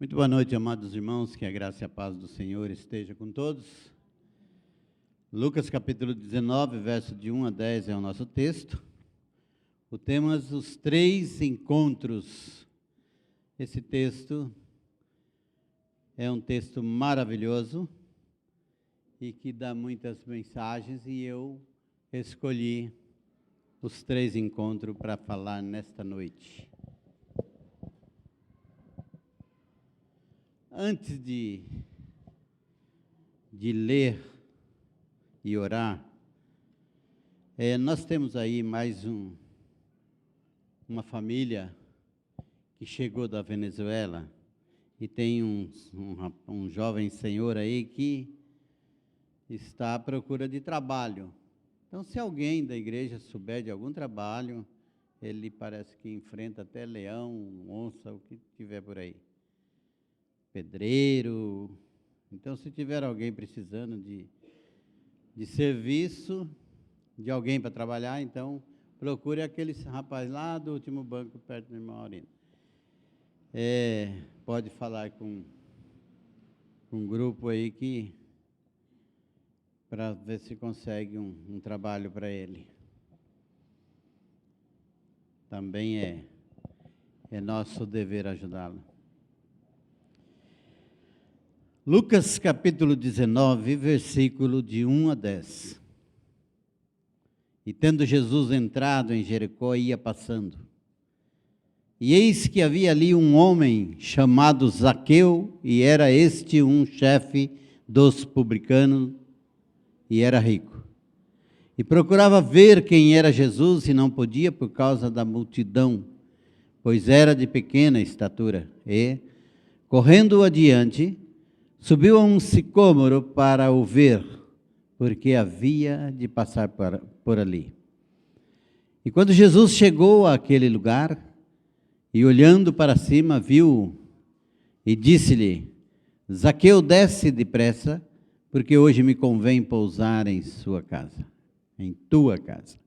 Muito boa noite, amados irmãos, que a graça e a paz do Senhor esteja com todos. Lucas capítulo 19, verso de 1 a 10 é o nosso texto. O tema é os 3 encontros. Esse texto é um texto maravilhoso e que dá muitas mensagens, e eu escolhi os 3 encontros para falar nesta noite. Antes de ler e orar, nós temos aí mais uma família que chegou da Venezuela e tem um jovem senhor aí que está à procura de trabalho. Então, se alguém da igreja souber de algum trabalho, ele parece que enfrenta até leão, onça, o que tiver por aí. Pedreiro. Então, se tiver alguém precisando de serviço, de alguém para trabalhar, então procure aquele rapaz lá do último banco, perto do irmão Aurino. Pode falar com um grupo aí para ver se consegue um trabalho para ele. Também é nosso dever ajudá-lo. Lucas capítulo 19, versículo de 1 a 10. E tendo Jesus entrado em Jericó, ia passando. E eis que havia ali um homem chamado Zaqueu, e era este um chefe dos publicanos, e era rico. E procurava ver quem era Jesus, e não podia por causa da multidão, pois era de pequena estatura. E, correndo adiante, subiu a um sicômoro para o ver, porque havia de passar por ali. E quando Jesus chegou àquele lugar, e olhando para cima, viu e disse-lhe: Zaqueu, desce depressa, porque hoje me convém pousar em sua casa, em tua casa.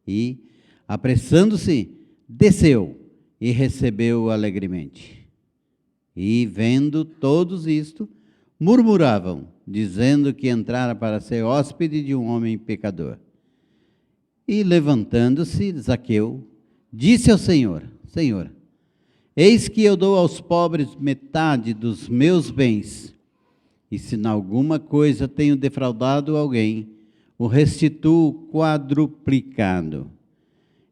E, apressando-se, desceu e recebeu-o alegremente. E, vendo todos isto, murmuravam, dizendo que entrara para ser hóspede de um homem pecador. E levantando-se, Zaqueu disse ao Senhor: Senhor, eis que eu dou aos pobres metade dos meus bens, e se em alguma coisa tenho defraudado alguém, o restituo quadruplicado.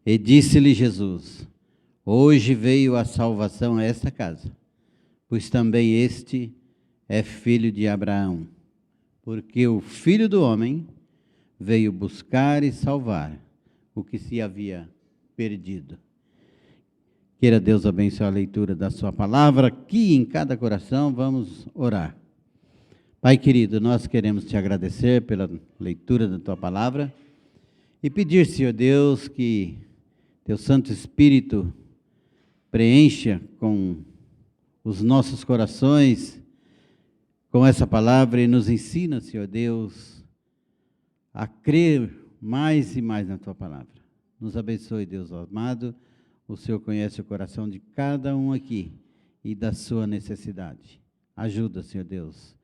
E disse-lhe Jesus: hoje veio a salvação a esta casa, pois também este é filho de Abraão, porque o Filho do Homem veio buscar e salvar o que se havia perdido. Queira Deus abençoar a leitura da sua palavra, aqui em cada coração. Vamos orar. Pai querido, nós queremos te agradecer pela leitura da tua palavra e pedir, Senhor Deus, que teu Santo Espírito preencha com os nossos corações com essa palavra e nos ensina, Senhor Deus, a crer mais e mais na tua palavra. Nos abençoe, Deus amado. O Senhor conhece o coração de cada um aqui e da sua necessidade. Ajuda, Senhor Deus.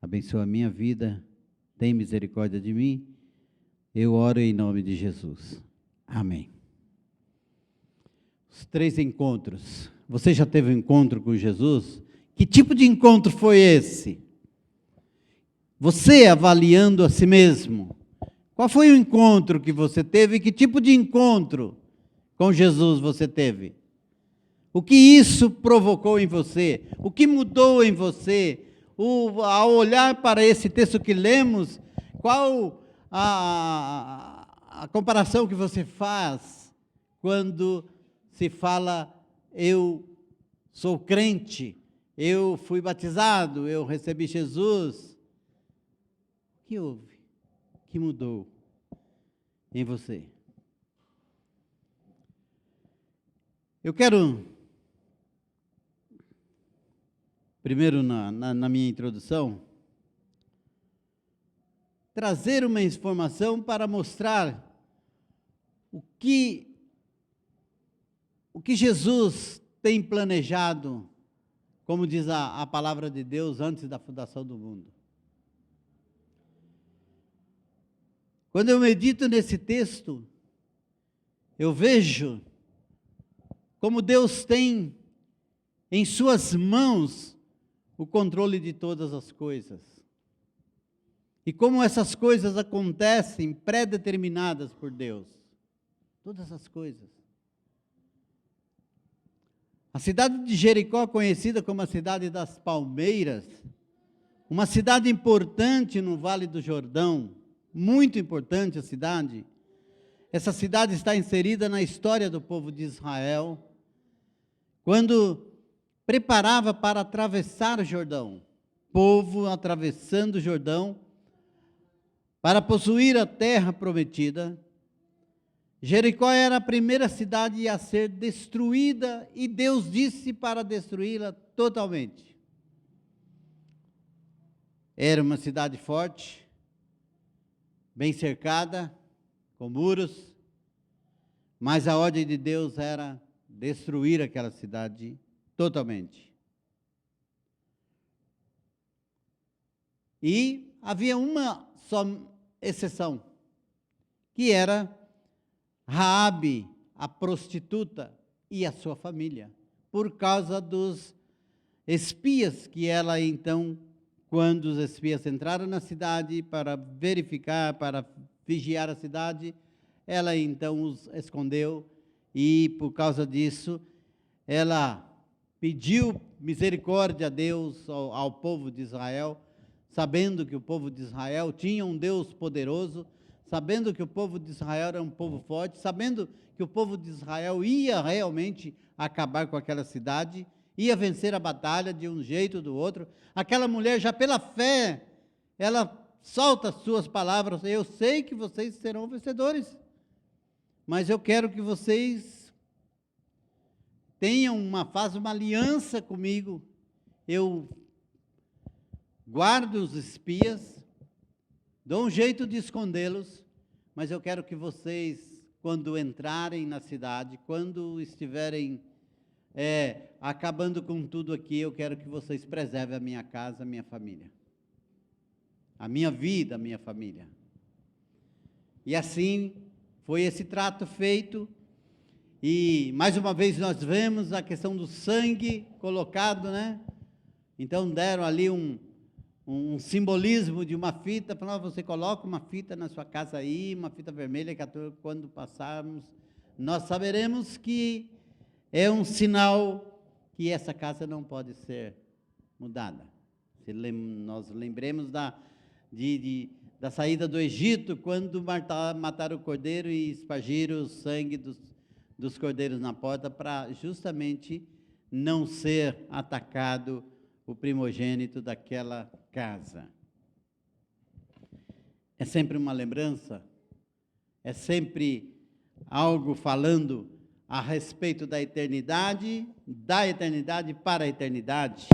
Abençoa a minha vida. Tem misericórdia de mim. Eu oro em nome de Jesus. Amém. Os 3 encontros. Você já teve um encontro com Jesus? Que tipo de encontro foi esse? Você avaliando a si mesmo. Qual foi o encontro que você teve? Que tipo de encontro com Jesus você teve? O que isso provocou em você? O que mudou em você? Ao olhar para esse texto que lemos, qual a comparação que você faz quando se fala, eu sou crente, eu fui batizado, eu recebi Jesus? O que houve? O que mudou em você? Eu quero, primeiro na minha introdução, trazer uma informação para mostrar o que Jesus tem planejado como diz a palavra de Deus, antes da fundação do mundo. Quando eu medito nesse texto, eu vejo como Deus tem em suas mãos o controle de todas as coisas. E como essas coisas acontecem pré-determinadas por Deus. Todas as coisas. A cidade de Jericó, conhecida como a cidade das palmeiras, uma cidade importante no Vale do Jordão, muito importante a cidade. Essa cidade está inserida na história do povo de Israel, quando preparava para atravessar o Jordão, povo atravessando o Jordão, para possuir a terra prometida. Jericó era a primeira cidade a ser destruída, e Deus disse para destruí-la totalmente. Era uma cidade forte, bem cercada, com muros, mas a ordem de Deus era destruir aquela cidade totalmente. E havia uma só exceção, que era Raabe, a prostituta, e a sua família, por causa dos espias que ela então, quando os espias entraram na cidade para verificar, para vigiar a cidade, ela então os escondeu, e por causa disso, ela pediu misericórdia a Deus, ao povo de Israel, sabendo que o povo de Israel tinha um Deus poderoso, sabendo que o povo de Israel era um povo forte, sabendo que o povo de Israel ia realmente acabar com aquela cidade, ia vencer a batalha de um jeito ou do outro. Aquela mulher, já pela fé, ela solta as suas palavras: eu sei que vocês serão vencedores, mas eu quero que vocês façam uma aliança comigo. Eu guardo os espias, dou um jeito de escondê-los, mas eu quero que vocês, quando entrarem na cidade, quando estiverem acabando com tudo aqui, eu quero que vocês preservem a minha casa, a minha família, a minha vida, a minha família. E assim foi esse trato feito. E mais uma vez nós vemos a questão do sangue colocado, né? Então deram ali um simbolismo de uma fita, falaram: você coloca uma fita na sua casa aí, uma fita vermelha, que quando passarmos, nós saberemos que é um sinal que essa casa não pode ser mudada. Se nós lembremos da saída do Egito, quando mataram o cordeiro e espargiram o sangue dos cordeiros na porta, para justamente não ser atacado o primogênito daquela casa. É sempre uma lembrança, é sempre algo falando a respeito da eternidade para a eternidade.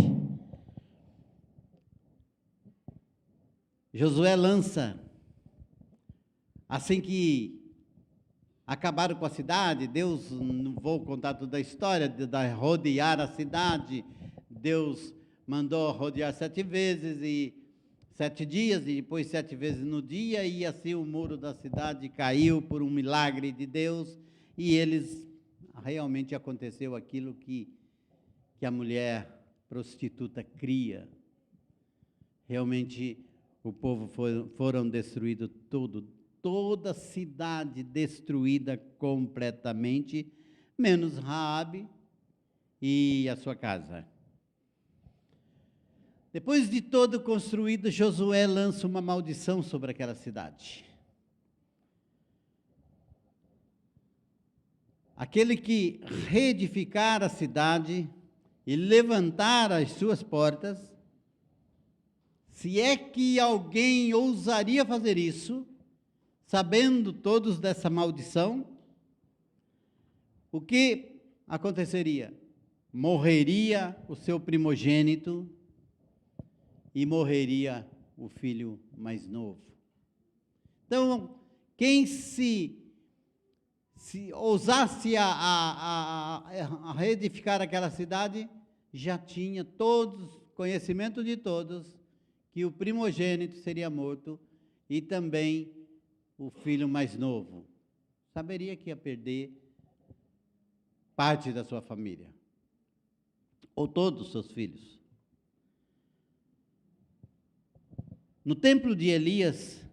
Josué lança, assim que acabaram com a cidade, Deus, não vou contar toda a história, de rodear a cidade, Deus mandou rodear 7 vezes, e 7 dias, e depois 7 vezes no dia, e assim o muro da cidade caiu por um milagre de Deus, e realmente aconteceu aquilo que a mulher prostituta cria. Realmente o povo foram destruídos toda a cidade destruída completamente, menos Raabe e a sua casa. Depois de todo construído, Josué lança uma maldição sobre aquela cidade. Aquele que reedificar a cidade e levantar as suas portas, se é que alguém ousaria fazer isso, sabendo todos dessa maldição, o que aconteceria? Morreria o seu primogênito e morreria o filho mais novo. Então, quem se ousasse a reedificar aquela cidade, já tinha todos, conhecimento de todos, que o primogênito seria morto e também o filho mais novo. Saberia que ia perder parte da sua família, ou todos os seus filhos. No templo de Elias,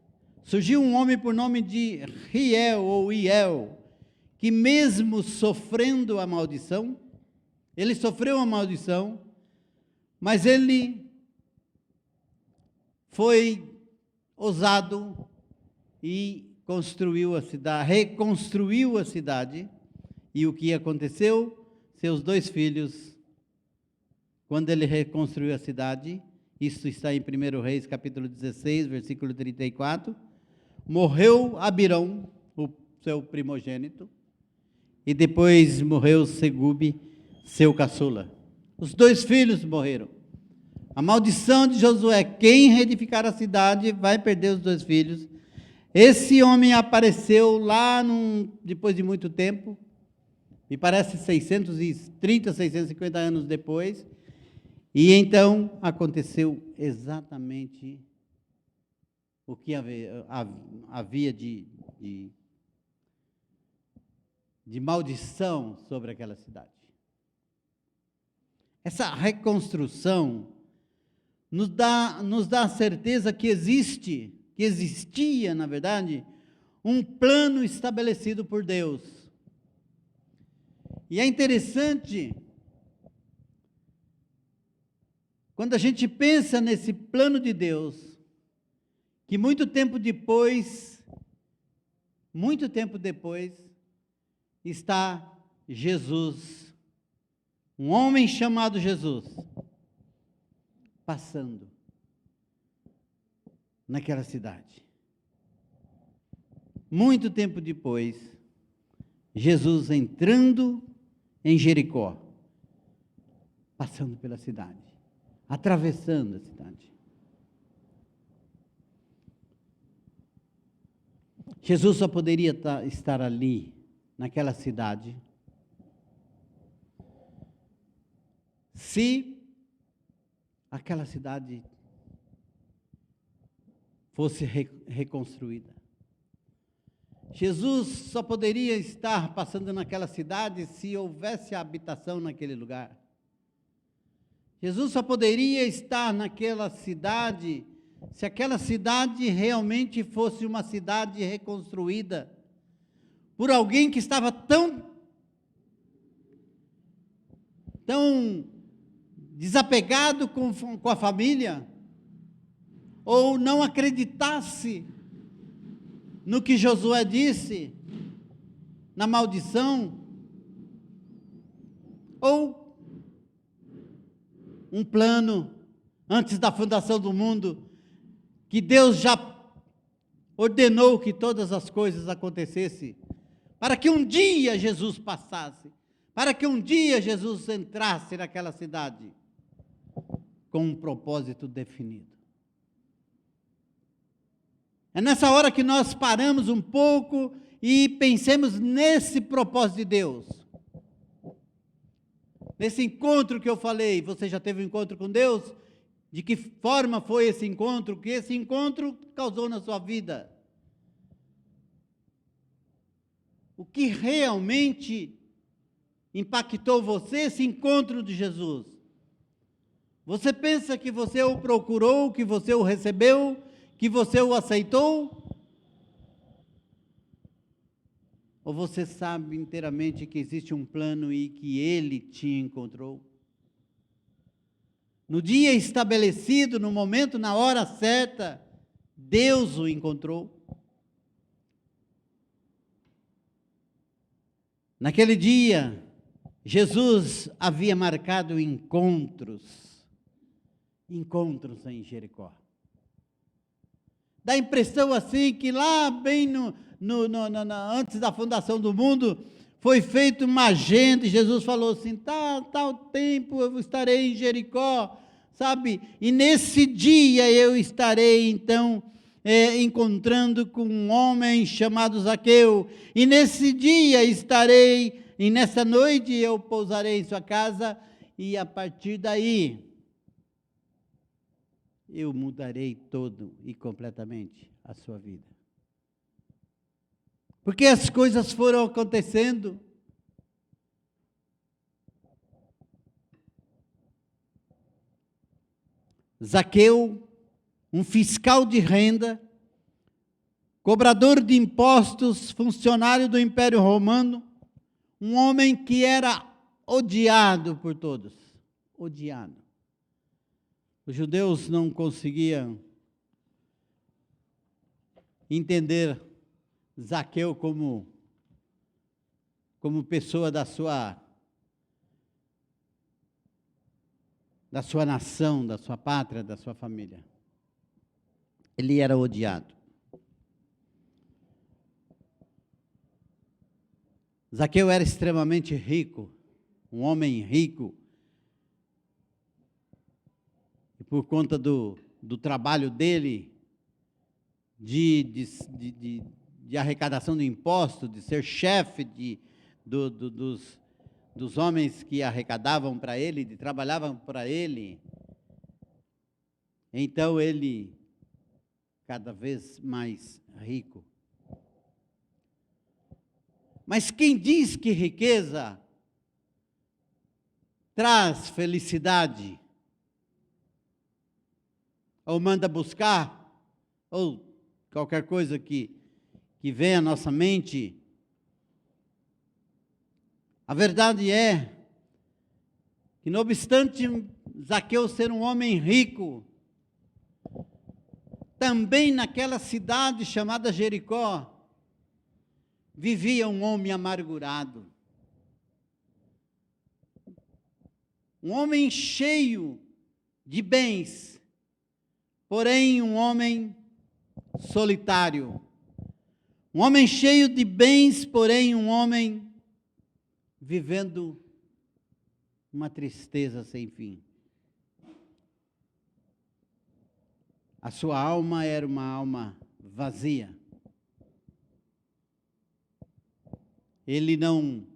surgiu um homem por nome de Riel ou Iel, que mesmo sofrendo a maldição, ele sofreu a maldição, mas ele foi ousado e construiu a cidade, reconstruiu a cidade. E o que aconteceu? Seus 2 filhos, quando ele reconstruiu a cidade, isso está em 1 Reis, capítulo 16, versículo 34, morreu Abirão, o seu primogênito, e depois morreu Segube, seu caçula. Os 2 filhos morreram. A maldição de Josué, quem reedificar a cidade vai perder os 2 filhos. Esse homem apareceu lá, depois de muito tempo, me parece 630, 650 anos depois, e então aconteceu exatamente o que havia de maldição sobre aquela cidade. Essa reconstrução nos dá a certeza que existia, na verdade, um plano estabelecido por Deus. E é interessante, quando a gente pensa nesse plano de Deus, que muito tempo depois, está Jesus, um homem chamado Jesus, passando naquela cidade. Muito tempo depois, Jesus entrando em Jericó, passando pela cidade, atravessando a cidade. Jesus só poderia estar ali, naquela cidade, se aquela cidade fosse reconstruída. Jesus só poderia estar passando naquela cidade se houvesse habitação naquele lugar. Jesus só poderia estar naquela cidade se aquela cidade realmente fosse uma cidade reconstruída por alguém que estava tão desapegado com a família, ou não acreditasse no que Josué disse, na maldição, ou um plano antes da fundação do mundo, que Deus já ordenou que todas as coisas acontecessem, para que um dia Jesus passasse, para que um dia Jesus entrasse naquela cidade, com um propósito definido. É nessa hora que nós paramos um pouco e pensemos nesse propósito de Deus. Nesse encontro que eu falei, você já teve um encontro com Deus? De que forma foi esse encontro? O que esse encontro causou na sua vida? O que realmente impactou você, esse encontro de Jesus? Você pensa que você o procurou, que você o recebeu, que você o aceitou? Ou você sabe inteiramente que existe um plano e que Ele te encontrou? No dia estabelecido, no momento, na hora certa, Deus o encontrou. Naquele dia, Jesus havia marcado encontros em Jericó. Dá a impressão assim que lá bem antes da fundação do mundo, foi feita uma agenda, e Jesus falou assim, tal tempo eu estarei em Jericó, sabe? E nesse dia eu estarei, então, encontrando com um homem chamado Zaqueu, e nesse dia estarei, e nessa noite eu pousarei em sua casa, e a partir daí eu mudarei todo e completamente a sua vida. Porque as coisas foram acontecendo. Zaqueu, um fiscal de renda, cobrador de impostos, funcionário do Império Romano, um homem que era odiado por todos, odiado. Os judeus não conseguiam entender Zaqueu como pessoa da sua nação, da sua pátria, da sua família. Ele era odiado. Zaqueu era extremamente rico, um homem rico. E por conta do trabalho dele, de arrecadação de impostos, de ser chefe dos homens que arrecadavam para ele, que trabalhavam para ele, então ele, cada vez mais rico. Mas quem diz que riqueza traz felicidade, ou manda buscar, ou qualquer coisa que vem à nossa mente, a verdade é que, não obstante Zaqueu ser um homem rico, também naquela cidade chamada Jericó, vivia um homem amargurado. Um homem cheio de bens, porém um homem solitário. Um homem cheio de bens, porém um homem vivendo uma tristeza sem fim. A sua alma era uma alma vazia. Ele não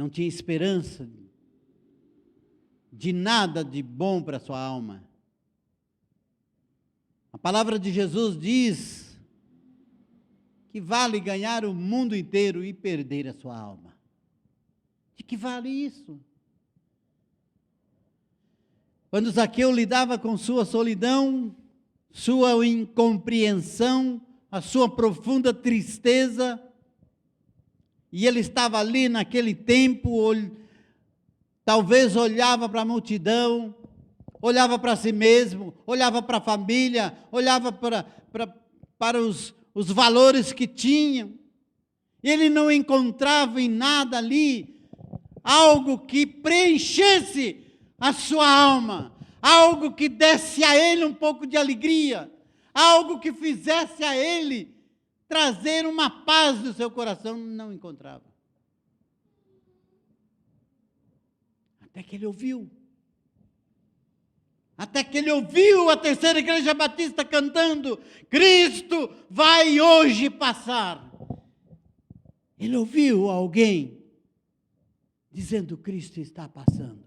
tinha esperança de nada de bom para a sua alma. A palavra de Jesus diz que vale ganhar o mundo inteiro e perder a sua alma. De que vale isso? Quando Zaqueu lidava com sua solidão, sua incompreensão, a sua profunda tristeza, e ele estava ali naquele tempo, talvez olhava para a multidão, olhava para si mesmo, olhava para a família, olhava para os valores que tinham. Ele não encontrava em nada ali algo que preenchesse a sua alma, algo que desse a ele um pouco de alegria, algo que fizesse a ele trazer uma paz no seu coração. Não encontrava. Até que ele ouviu. Até que ele ouviu a Terceira Igreja Batista cantando: Cristo vai hoje passar. Ele ouviu alguém dizendo: Cristo está passando.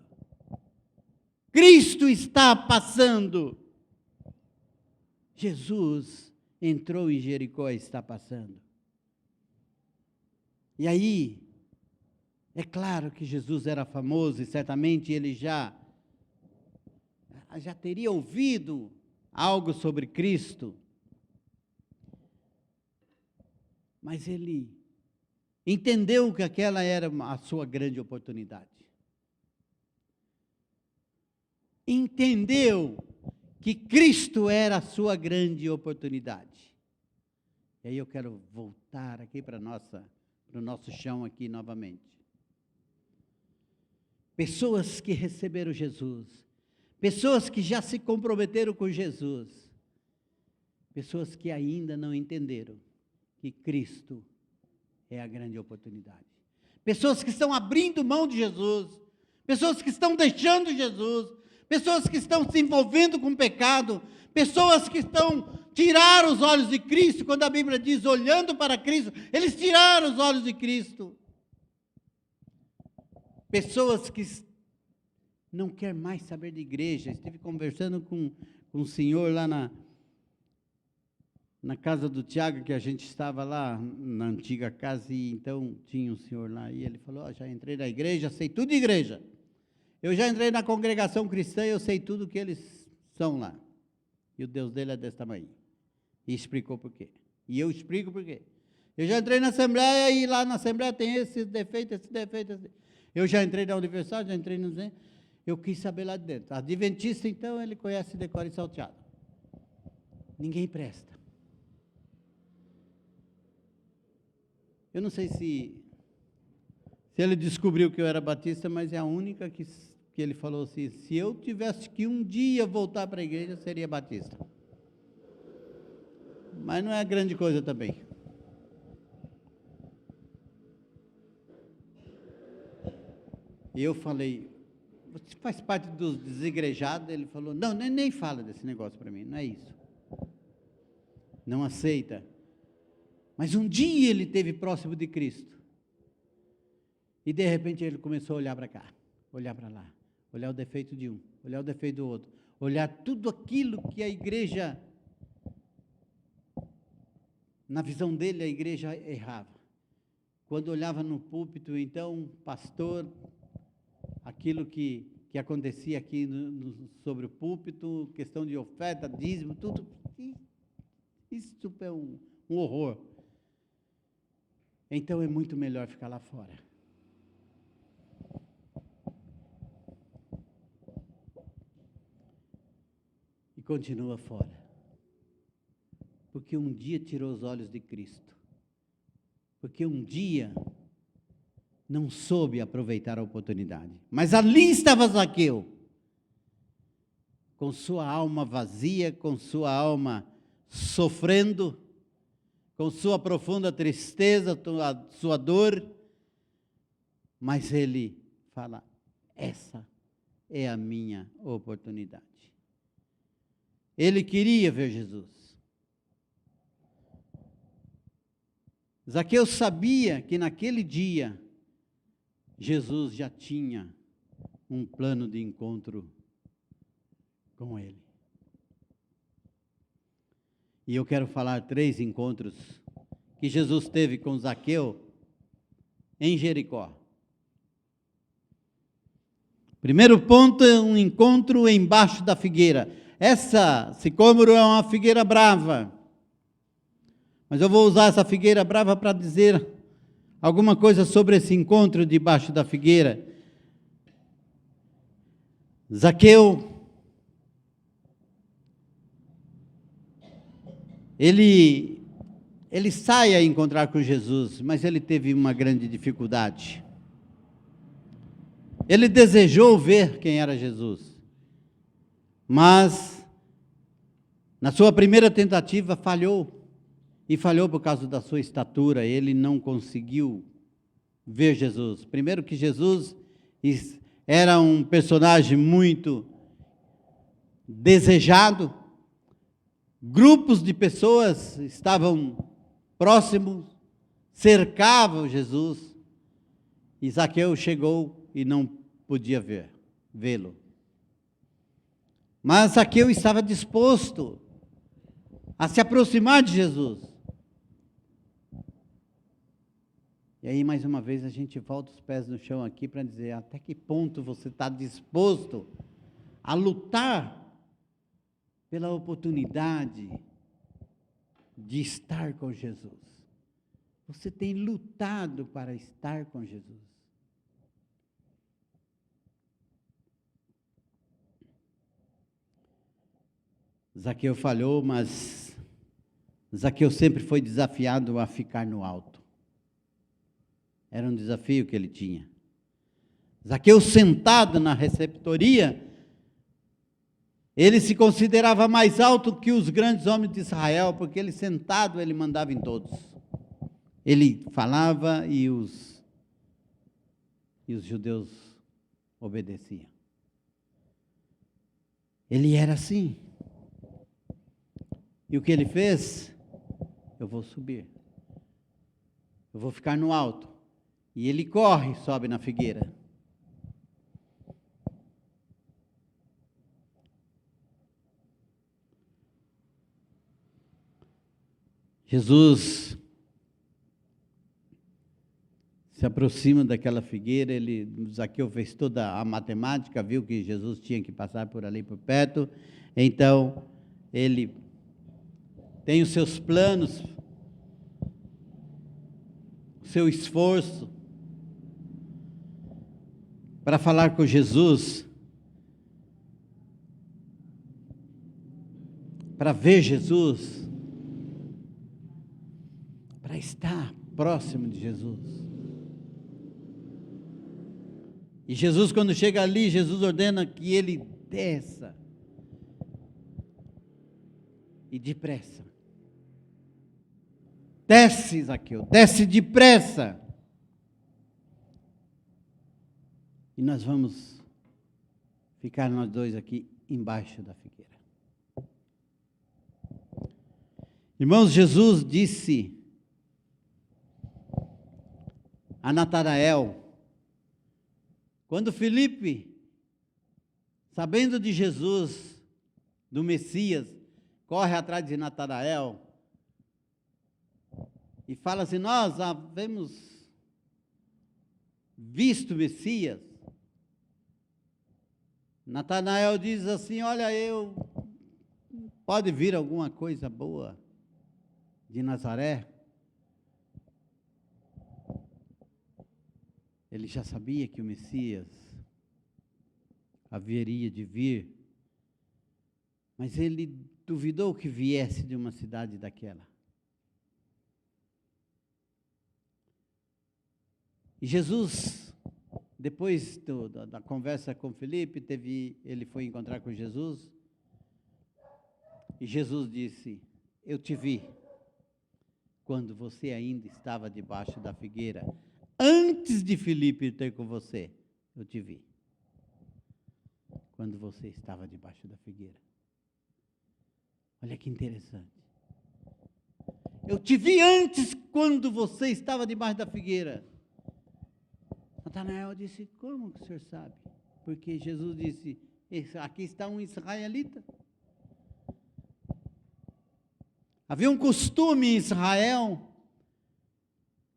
Cristo está passando. Jesus entrou em Jericó e está passando. E aí, é claro que Jesus era famoso e certamente ele já teria ouvido algo sobre Cristo, mas ele entendeu que aquela era a sua grande oportunidade. Entendeu que Cristo era a sua grande oportunidade. E aí eu quero voltar aqui para o nosso chão aqui novamente. Pessoas que receberam Jesus, pessoas que já se comprometeram com Jesus, pessoas que ainda não entenderam que Cristo é a grande oportunidade. Pessoas que estão abrindo mão de Jesus, pessoas que estão deixando Jesus, pessoas que estão se envolvendo com o pecado, pessoas que tiraram os olhos de Cristo. Quando a Bíblia diz olhando para Cristo, eles tiraram os olhos de Cristo. Pessoas que não quer mais saber de igreja. Estive conversando com um senhor lá na casa do Tiago, que a gente estava lá na antiga casa, e então tinha um senhor lá, e ele falou, já entrei na igreja, sei tudo de igreja. Eu já entrei na congregação cristã, eu sei tudo que eles são lá. E o Deus dele é desse tamanho. E explicou por quê. E eu explico por quê. Eu já entrei na Assembleia, e lá na Assembleia tem esse defeito, esse defeito, esse defeito. Eu já entrei na Universidade, já entrei no... Eu quis saber lá de dentro. Adventista, então, ele conhece decora e salteado. Ninguém presta. Eu não sei se ele descobriu que eu era batista, mas é a única que ele falou assim, se eu tivesse que um dia voltar para a igreja, seria batista. Mas não é grande coisa também. E eu falei, você faz parte dos desigrejados? Ele falou, não, nem fala desse negócio para mim, não é isso. Não aceita. Mas um dia ele esteve próximo de Cristo. E de repente ele começou a olhar para cá, olhar para lá, olhar o defeito de um, olhar o defeito do outro, olhar tudo aquilo que a igreja, na visão dele, a igreja errava. Quando olhava no púlpito, então, pastor, aquilo que acontecia aqui sobre o púlpito, questão de oferta, dízimo, tudo, isso é um horror. Então é muito melhor ficar lá fora. E continua fora. Porque um dia tirou os olhos de Cristo. Porque um dia não soube aproveitar a oportunidade. Mas ali estava Zaqueu, com sua alma vazia, com sua alma sofrendo, com sua profunda tristeza, sua dor, mas ele fala, essa é a minha oportunidade. Ele queria ver Jesus. Zaqueu sabia que naquele dia, Jesus já tinha um plano de encontro com ele. E eu quero falar 3 encontros que Jesus teve com Zaqueu em Jericó. Primeiro ponto é um encontro embaixo da figueira. Essa sicômoro é uma figueira brava. Mas eu vou usar essa figueira brava para dizer alguma coisa sobre esse encontro debaixo da figueira. Zaqueu, ele sai a encontrar com Jesus, mas ele teve uma grande dificuldade. Ele desejou ver quem era Jesus, mas na sua primeira tentativa falhou, e falhou por causa da sua estatura, ele não conseguiu ver Jesus. Primeiro que Jesus era um personagem muito desejado, grupos de pessoas estavam próximos, cercavam Jesus, e Zaqueu chegou e não podia vê-lo. Mas Zaqueu estava disposto a se aproximar de Jesus. E aí, mais uma vez, a gente volta os pés no chão aqui para dizer, até que ponto você está disposto a lutar pela oportunidade de estar com Jesus? Você tem lutado para estar com Jesus? Zaqueu falhou, mas Zaqueu sempre foi desafiado a ficar no alto. Era um desafio que ele tinha. Zaqueu, sentado na receptoria, ele se considerava mais alto que os grandes homens de Israel, porque ele sentado, ele mandava em todos. Ele falava e os judeus obedeciam. Ele era assim. E o que ele fez? Eu vou subir. Eu vou ficar no alto. E ele corre, sobe na figueira. Jesus se aproxima daquela figueira, Zaqueu fez toda a matemática, viu que Jesus tinha que passar por ali por perto, então ele tem os seus planos, o seu esforço para falar com Jesus, para ver Jesus, para estar próximo de Jesus. E Jesus, quando chega ali, Jesus ordena que ele desça. E depressa. Desce, Zaqueu, desce depressa. E nós vamos ficar nós dois aqui embaixo da figueira. Irmãos, Jesus disse a Natanael, quando Filipe, sabendo de Jesus, do Messias, corre atrás de Natanael e fala assim: nós havemos visto o Messias. Natanael diz assim: olha, pode vir alguma coisa boa de Nazaré? Ele já sabia que o Messias haveria de vir, mas ele duvidou que viesse de uma cidade daquela. E Jesus, depois da conversa com Filipe, ele foi encontrar com Jesus, e Jesus disse: eu te vi quando você ainda estava debaixo da figueira. Antes de Filipe ter com você, eu te vi. Quando você estava debaixo da figueira. Olha que interessante. Eu te vi antes quando você estava debaixo da figueira. Natanael disse: como que o senhor sabe? Porque Jesus disse: aqui está um israelita. Havia um costume em Israel,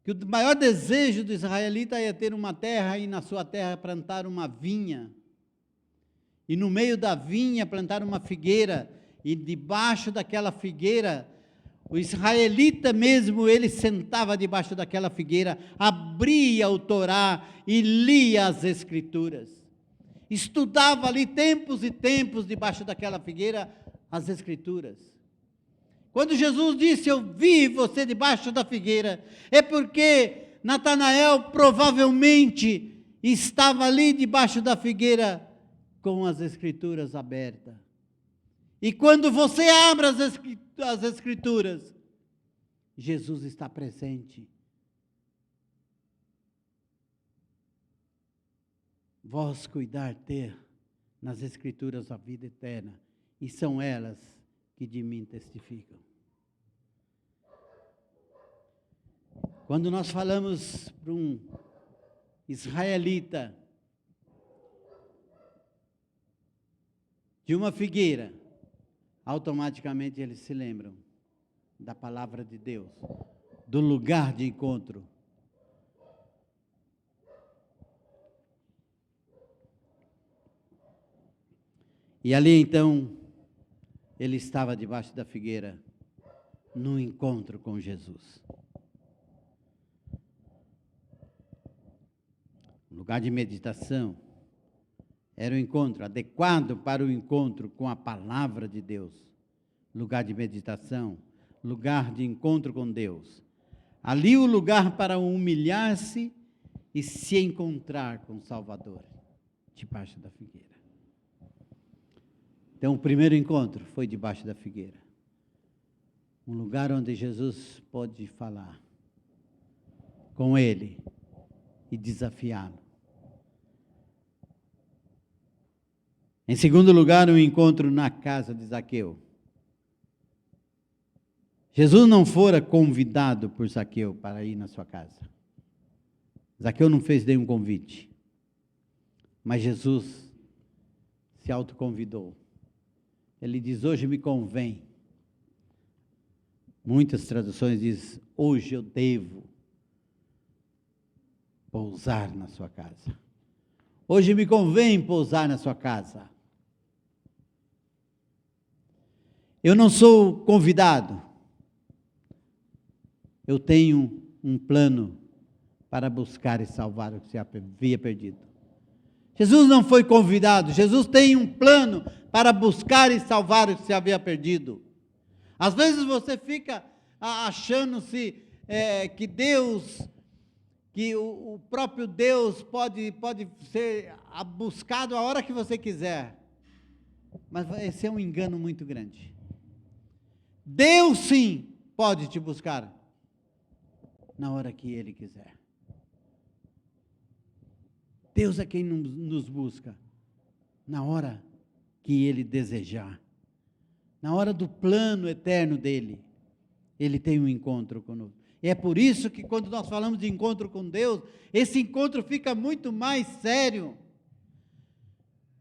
que o maior desejo do israelita é ter uma terra e na sua terra plantar uma vinha. E no meio da vinha plantar uma figueira, e debaixo daquela figueira, o israelita mesmo, ele sentava debaixo daquela figueira, abria o Torá e lia as Escrituras. Estudava ali tempos e tempos debaixo daquela figueira as Escrituras. Quando Jesus disse: eu vi você debaixo da figueira, é porque Natanael provavelmente estava ali debaixo da figueira com as Escrituras abertas. E quando você abre as Escrituras, Jesus está presente. Vós cuidar ter nas Escrituras a vida eterna, e são elas que de mim testificam. Quando nós falamos para um israelita de uma figueira, automaticamente eles se lembram da palavra de Deus, do lugar de encontro. E ali então, ele estava debaixo da figueira, no encontro com Jesus. Lugar de meditação, era o encontro, adequado para o encontro com a palavra de Deus. Lugar de meditação, lugar de encontro com Deus. Ali o lugar para humilhar-se e se encontrar com o Salvador, debaixo da figueira. Então o primeiro encontro foi debaixo da figueira. Um lugar onde Jesus pode falar com ele e desafiá-lo. Em segundo lugar, um encontro na casa de Zaqueu. Jesus não fora convidado por Zaqueu para ir na sua casa. Zaqueu não fez nenhum convite. Mas Jesus se autoconvidou. Ele diz: hoje me convém Muitas traduções dizem, hoje eu devo pousar na sua casa. Hoje me convém pousar na sua casa. Eu não sou convidado. Eu tenho um plano para buscar e salvar o que se havia perdido. Jesus não foi convidado, Jesus tem um plano para buscar e salvar o que se havia perdido. Às vezes você fica achando-se que Deus, que o próprio Deus pode ser buscado a hora que você quiser. Mas esse é um engano muito grande. Deus sim pode te buscar na hora que Ele quiser. Deus é quem nos busca na hora que Ele desejar. Na hora do plano eterno dEle, Ele tem um encontro conosco. E é por isso que quando nós falamos de encontro com Deus, esse encontro fica muito mais sério.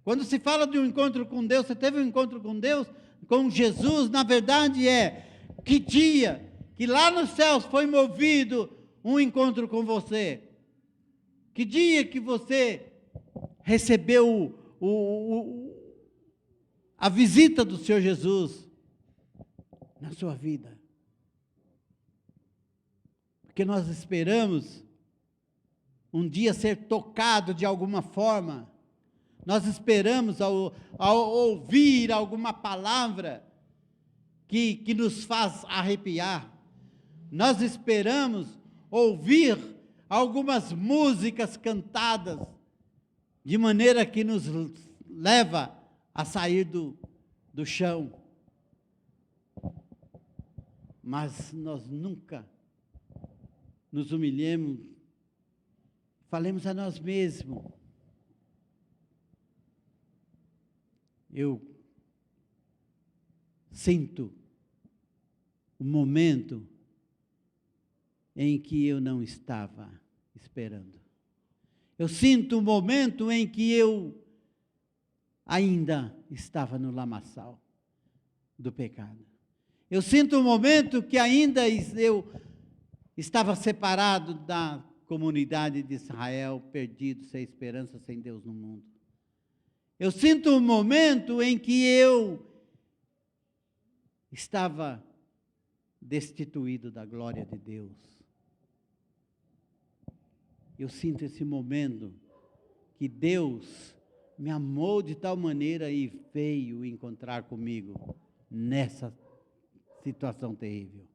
Quando se fala de um encontro com Deus, você teve um encontro com Deus, com Jesus, na verdade que dia que lá nos céus foi movido um encontro com você. Que dia que você recebeu a visita do Senhor Jesus na sua vida? Porque nós esperamos um dia ser tocado de alguma forma. Nós esperamos ao ouvir alguma palavra que nos faz arrepiar. Nós esperamos ouvir algumas músicas cantadas, de maneira que nos leva a sair do chão. Mas nós nunca nos humilhemos, falemos a nós mesmos. Eu sinto o momento em que eu não estava esperando. Eu sinto o momento em que eu ainda estava no lamaçal do pecado. Eu sinto o momento que ainda eu estava separado da comunidade de Israel, perdido, sem esperança, sem Deus no mundo. Eu sinto o momento em que eu estava destituído da glória de Deus. Eu sinto esse momento que Deus me amou de tal maneira e veio encontrar comigo nessa situação terrível.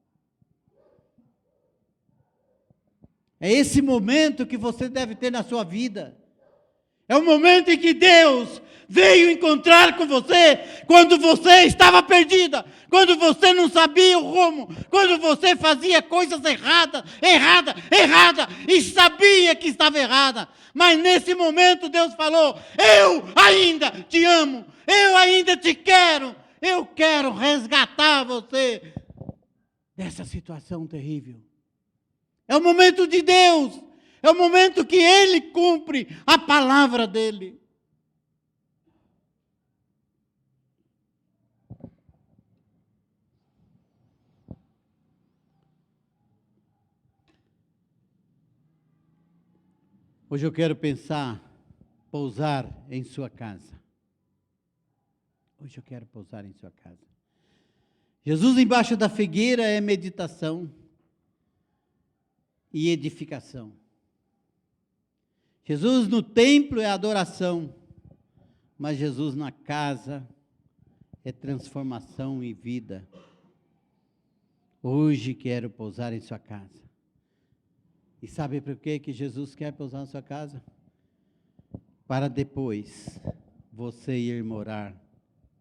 É esse momento que você deve ter na sua vida. É o momento em que Deus veio encontrar com você quando você estava perdida, quando você não sabia o rumo, quando você fazia coisas errada, e sabia que estava errada. Mas nesse momento Deus falou: eu ainda te amo, eu ainda te quero, eu quero resgatar você dessa situação terrível. É o momento de Deus. É o momento que Ele cumpre a palavra dEle. Hoje eu quero pousar em sua casa. Hoje eu quero pousar em sua casa. Jesus embaixo da figueira é meditação e edificação. Jesus no templo é adoração, mas Jesus na casa é transformação e vida. Hoje quero pousar em sua casa. E sabe por que Jesus quer pousar na sua casa? Para depois você ir morar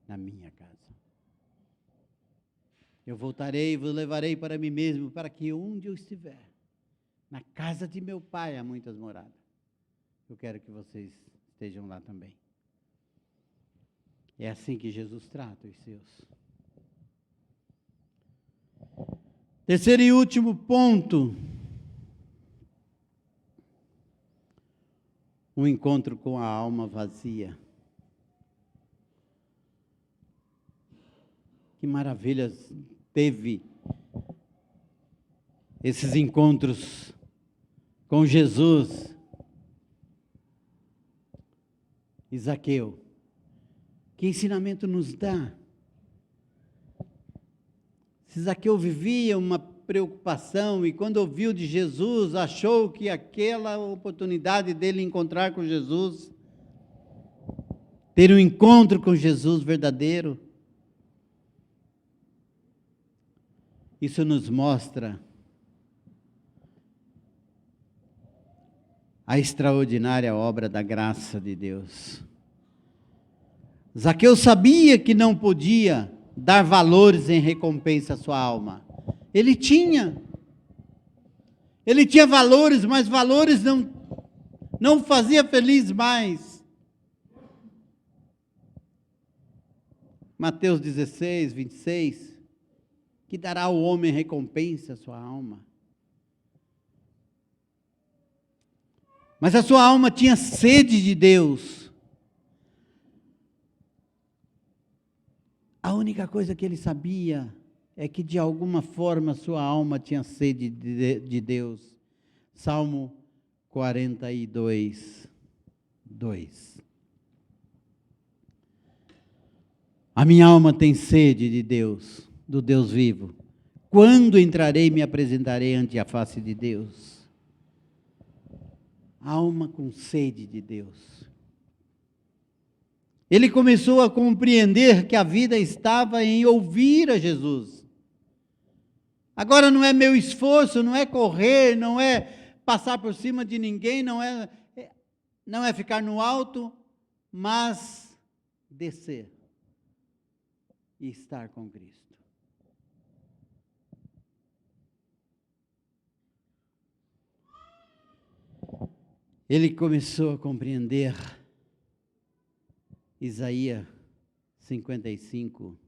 na minha casa. Eu voltarei e vos levarei para mim mesmo, para que onde eu estiver, na casa de meu Pai há muitas moradas. Eu quero que vocês estejam lá também. É assim que Jesus trata os seus. Terceiro e último ponto. Um encontro com a alma vazia. Que maravilhas teve esses encontros com Jesus. E Zaqueu, que ensinamento nos dá? Se Zaqueu vivia uma preocupação e quando ouviu de Jesus, achou que aquela oportunidade dele encontrar com Jesus, ter um encontro com Jesus verdadeiro, isso nos mostra a extraordinária obra da graça de Deus. Zaqueu sabia que não podia dar valores em recompensa à sua alma. Ele tinha valores, mas valores não o fazia feliz mais. Mateus 16, 26, que dará ao homem recompensa à sua alma. Mas a sua alma tinha sede de Deus. A única coisa que ele sabia é que de alguma forma sua alma tinha sede de Deus. Salmo 42, 2. A minha alma tem sede de Deus, do Deus vivo. Quando entrarei e me apresentarei ante a face de Deus? Alma com sede de Deus. Ele começou a compreender que a vida estava em ouvir a Jesus. Agora não é meu esforço, não é correr, não é passar por cima de ninguém, não é ficar no alto, mas descer e estar com Cristo. Ele começou a compreender Isaías 55,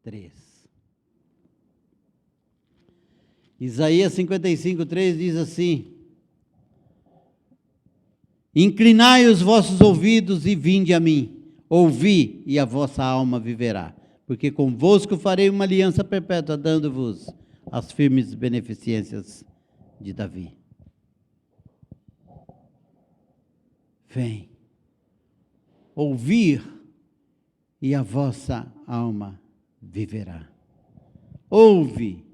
3. Isaías 55, 3 diz assim: inclinai os vossos ouvidos e vinde a mim, ouvi e a vossa alma viverá, porque convosco farei uma aliança perpétua, dando-vos as firmes beneficências de Davi. Vem, ouvir e a vossa alma viverá. Ouve.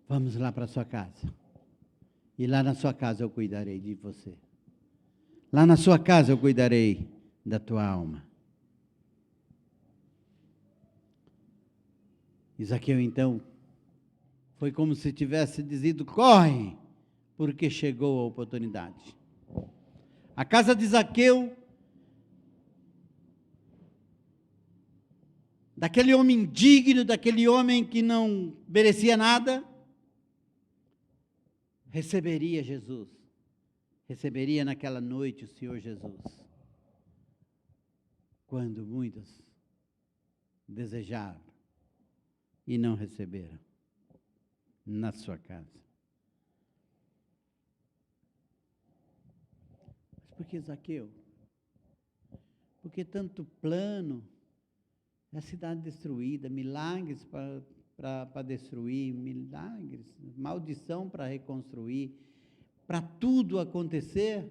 Vamos lá para a sua casa. E lá na sua casa eu cuidarei de você. Lá na sua casa eu cuidarei da tua alma. Zaqueu então foi como se tivesse dizido: corre, porque chegou a oportunidade. A casa de Zaqueu, daquele homem indigno, daquele homem que não merecia nada, receberia Jesus. Receberia naquela noite o Senhor Jesus. Quando muitos desejaram e não receberam na sua casa. Mas por que Zaqueu? Por que tanto plano? A cidade destruída, milagres para destruir, milagres, maldição para reconstruir, para tudo acontecer.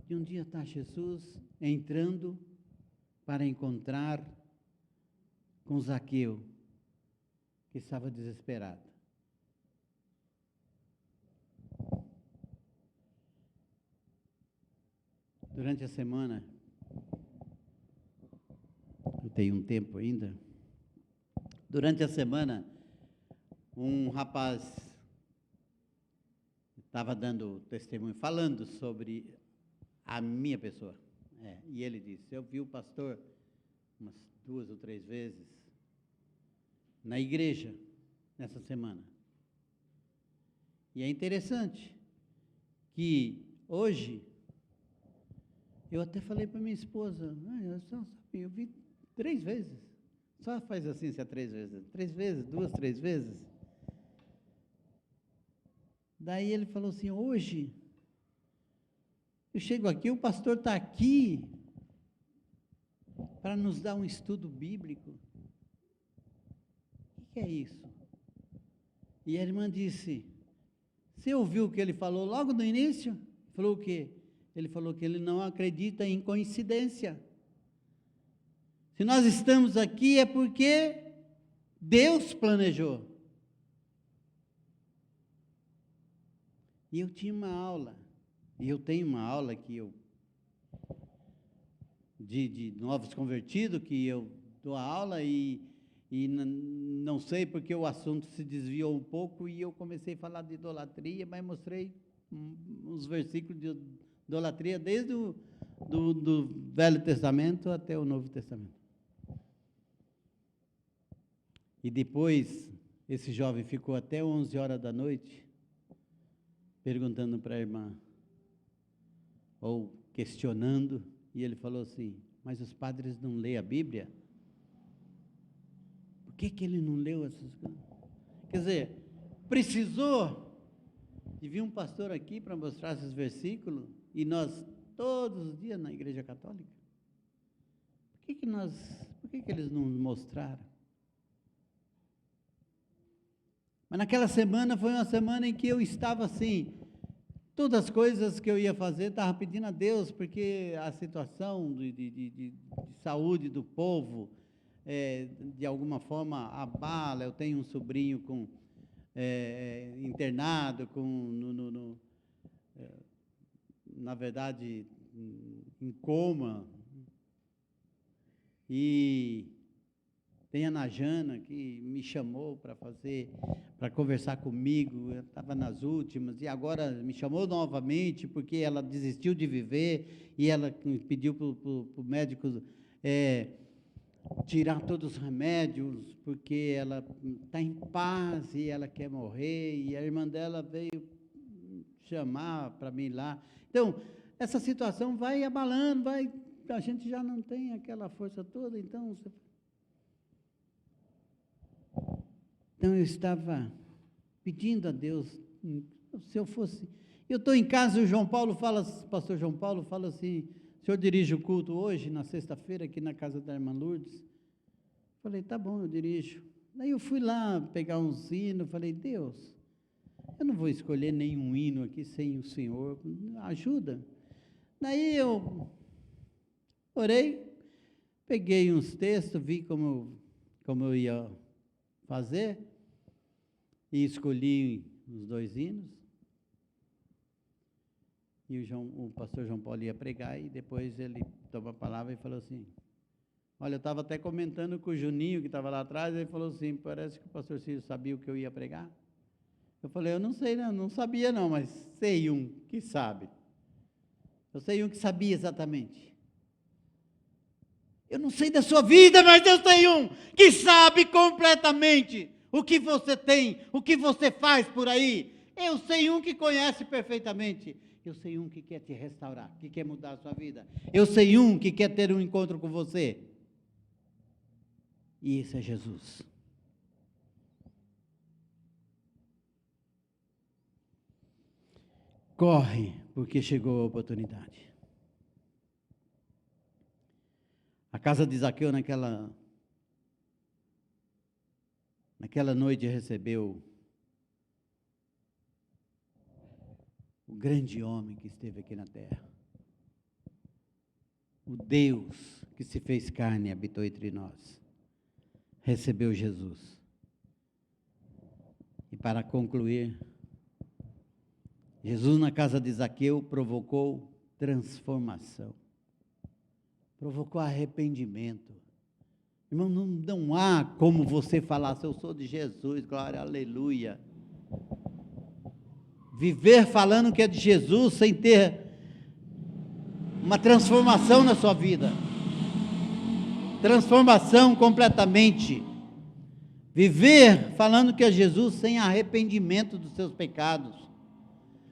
E um dia está Jesus entrando para encontrar com Zaqueu, que estava desesperado. Durante a semana, eu tenho um tempo ainda, durante a semana, um rapaz estava dando testemunho, falando sobre a minha pessoa. E ele disse: eu vi o pastor umas 2 ou 3 vezes na igreja nessa semana. E é interessante que hoje, eu até falei para minha esposa, eu vi 3 vezes. Só faz assim se é 3 vezes. 3 vezes, 2, 3 vezes. Daí ele falou assim: hoje, eu chego aqui, o pastor está aqui para nos dar um estudo bíblico. O que é isso? E a irmã disse, você ouviu o que ele falou logo no início? Falou o quê? Ele falou que ele não acredita em coincidência. Se nós estamos aqui é porque Deus planejou. E eu tinha uma aula, e eu tenho uma aula de novos convertidos, que eu dou a aula e não sei porque o assunto se desviou um pouco e eu comecei a falar de idolatria, mas mostrei uns versículos de idolatria desde do Velho Testamento até o Novo Testamento. E depois, esse jovem ficou até 11 horas da noite, perguntando para a irmã, ou questionando, e ele falou assim, mas os padres não lêem a Bíblia? Por que ele não leu essas coisas? Quer dizer, precisou de vir um pastor aqui para mostrar esses versículos, e nós, todos os dias na Igreja Católica? Por que eles não mostraram? Mas naquela semana foi uma semana em que eu estava assim, todas as coisas que eu ia fazer, estava pedindo a Deus, porque a situação de saúde do povo, de alguma forma, abala. Eu tenho um sobrinho internado, na verdade, em coma, e tem a Najana, que me chamou para conversar comigo, eu estava nas últimas, e agora me chamou novamente, porque ela desistiu de viver, e ela pediu para o médico tirar todos os remédios, porque ela está em paz, e ela quer morrer, e a irmã dela veio chamar para mim lá. Então, essa situação vai abalando, a gente já não tem aquela força toda, então eu estava pedindo a Deus, se eu fosse, eu estou em casa e o pastor João Paulo fala assim, o senhor dirige o culto hoje, na sexta-feira, aqui na casa da irmã Lourdes? Falei, tá bom, eu dirijo. Daí eu fui lá pegar uns hinos, falei, Deus, eu não vou escolher nenhum hino aqui sem o Senhor, ajuda. Daí eu orei, peguei uns textos, vi como eu ia fazer, e escolhi os 2 hinos, e o pastor João Paulo ia pregar, e depois ele tomou a palavra e falou assim, olha, eu estava até comentando com o Juninho, que estava lá atrás, ele falou assim, parece que o pastor Círio sabia o que eu ia pregar. Eu falei, eu não sei, não sabia não, mas sei um que sabe. Eu sei um que sabia exatamente. Eu não sei da sua vida, mas eu sei um que sabe completamente o que você tem, o que você faz por aí. Eu sei um que conhece perfeitamente. Eu sei um que quer te restaurar, que quer mudar a sua vida. Eu sei um que quer ter um encontro com você. E esse é Jesus. Corre, porque chegou a oportunidade. A casa de Zaqueu naquela noite recebeu o grande homem que esteve aqui na terra. O Deus que se fez carne e habitou entre nós. Recebeu Jesus. E para concluir, Jesus na casa de Zaqueu provocou transformação. Provocou arrependimento. Irmão, não há como você falar, se eu sou de Jesus, glória, aleluia. Viver falando que é de Jesus sem ter uma transformação na sua vida. Transformação completamente. Viver falando que é Jesus sem arrependimento dos seus pecados.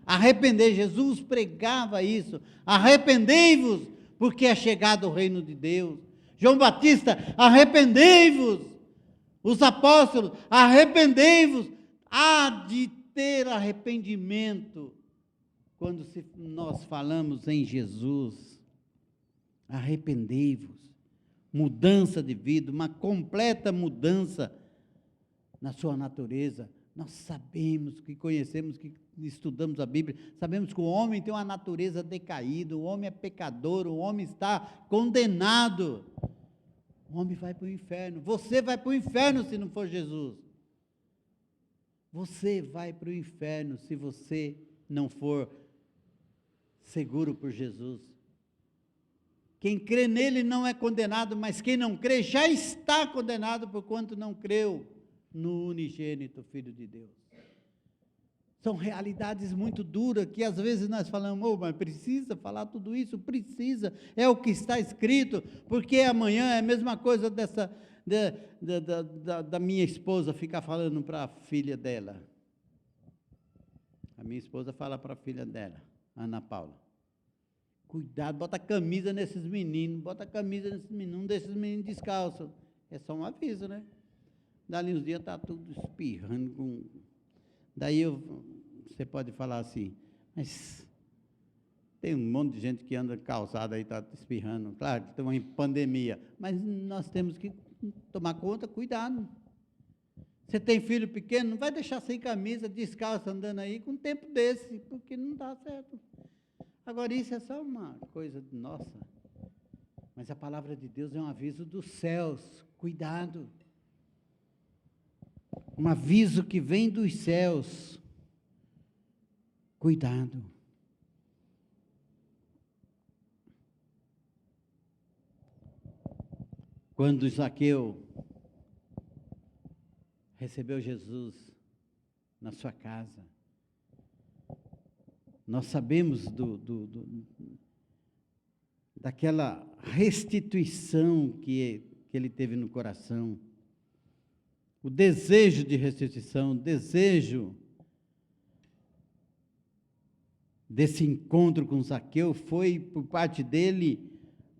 Arrepender, Jesus pregava isso. Arrependei-vos, porque é chegado o reino de Deus. João Batista, arrependei-vos. Os apóstolos, arrependei-vos. Há de ter arrependimento quando nós falamos em Jesus. Arrependei-vos. mudança de vida, uma completa mudança na sua natureza. Nós sabemos, que conhecemos, que estudamos a Bíblia, sabemos que o homem tem uma natureza decaída, o homem é pecador, o homem está condenado. O homem vai para o inferno. Você vai para o inferno se não for Jesus. Você vai para o inferno se você não for seguro por Jesus. Quem crê nele não é condenado, mas quem não crê já está condenado, porquanto não creu no unigênito Filho de Deus. São realidades muito duras, que às vezes nós falamos, oh, mas precisa falar tudo isso? Precisa, é o que está escrito, porque amanhã é a mesma coisa da minha esposa ficar falando para a filha dela. A minha esposa fala para a filha dela, Ana Paula, cuidado, bota camisa nesses meninos, não deixa esses meninos descalços. É só um aviso, né? Dali uns dias está tudo espirrando. Daí você pode falar assim, mas tem um monte de gente que anda calçada aí, está espirrando. Claro que tem uma pandemia, mas nós temos que tomar conta, cuidado. Você tem filho pequeno, não vai deixar sem camisa, descalço, andando aí com um tempo desse, porque não dá certo. Agora, isso é só uma coisa nossa. Mas a palavra de Deus é um aviso dos céus. Cuidado. Um aviso que vem dos céus. Cuidado. Quando Zaqueu recebeu Jesus na sua casa, nós sabemos daquela restituição que ele teve no coração, o desejo de restituição, o desejo desse encontro com Zaqueu foi, por parte dele,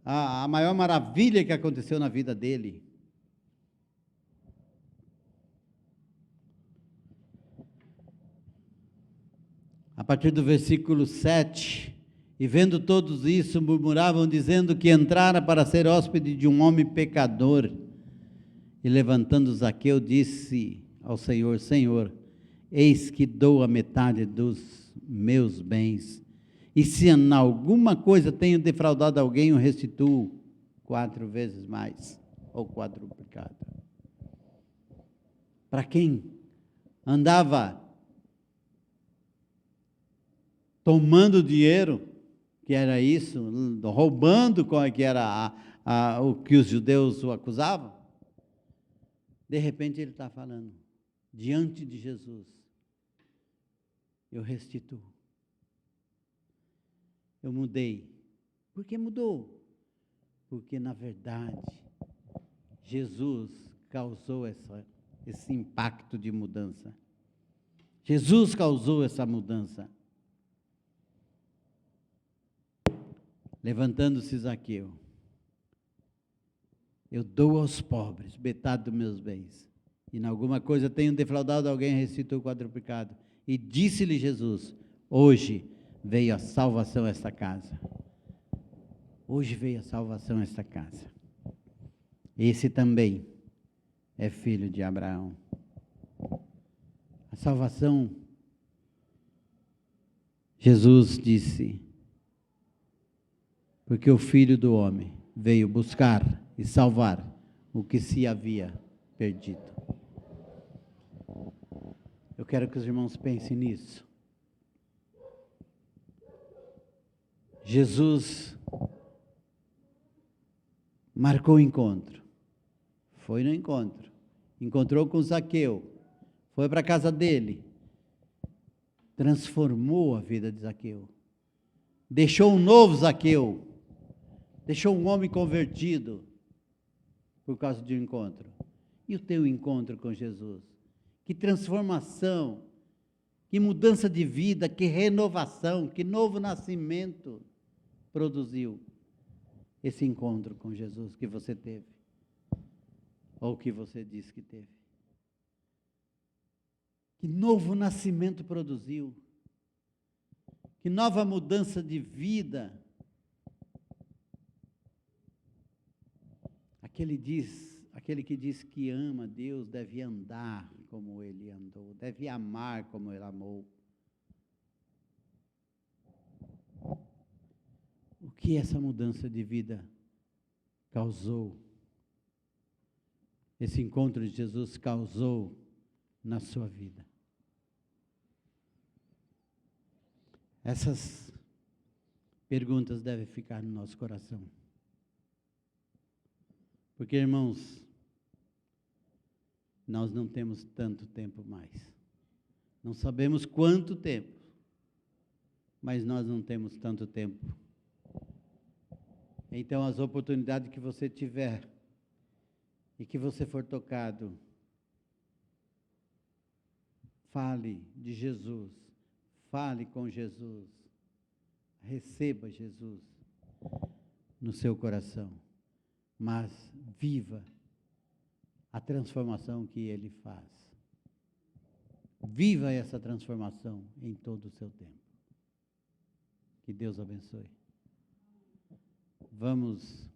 a maior maravilha que aconteceu na vida dele. A partir do versículo 7, e vendo todos isso, murmuravam, dizendo que entrara para ser hóspede de um homem pecador. E levantando Zaqueu, disse ao Senhor, Senhor, eis que dou a metade dos meus bens, e se em alguma coisa tenho defraudado alguém, eu restituo 4 vezes mais, ou quadruplicado. Para quem andava tomando dinheiro, que era isso, roubando, que era o que os judeus o acusavam, de repente ele está falando, diante de Jesus, eu restituo. Eu mudei. Por que mudou? Porque, na verdade, Jesus causou esse impacto de mudança. Jesus causou essa mudança. Levantando-se Zaqueu, eu dou aos pobres metade dos meus bens, e em alguma coisa tenho defraudado alguém, restituo quadruplicado. E disse-lhe Jesus, hoje veio a salvação a esta casa. Hoje veio a salvação a esta casa. Esse também é filho de Abraão. A salvação, Jesus disse, porque o Filho do Homem veio buscar e salvar o que se havia perdido. Eu quero que os irmãos pensem nisso. Jesus marcou o encontro, foi no encontro, encontrou com Zaqueu, foi para a casa dele, transformou a vida de Zaqueu, deixou um novo Zaqueu, deixou um homem convertido por causa de um encontro. E o teu encontro com Jesus? Que transformação, que mudança de vida, que renovação, que novo nascimento produziu esse encontro com Jesus que você teve, ou que você disse que teve. Que novo nascimento produziu, que nova mudança de vida. aquele que diz que ama Deus deve andar como ele andou, deve amar como ele amou. O que essa mudança de vida causou? Esse encontro de Jesus causou na sua vida? Essas perguntas devem ficar no nosso coração. Porque, irmãos, nós não temos tanto tempo mais. Não sabemos quanto tempo, mas nós não temos tanto tempo. Então, as oportunidades que você tiver e que você for tocado, fale de Jesus, fale com Jesus, receba Jesus no seu coração, mas viva a transformação que Ele faz. Viva essa transformação em todo o seu tempo. Que Deus abençoe. Vamos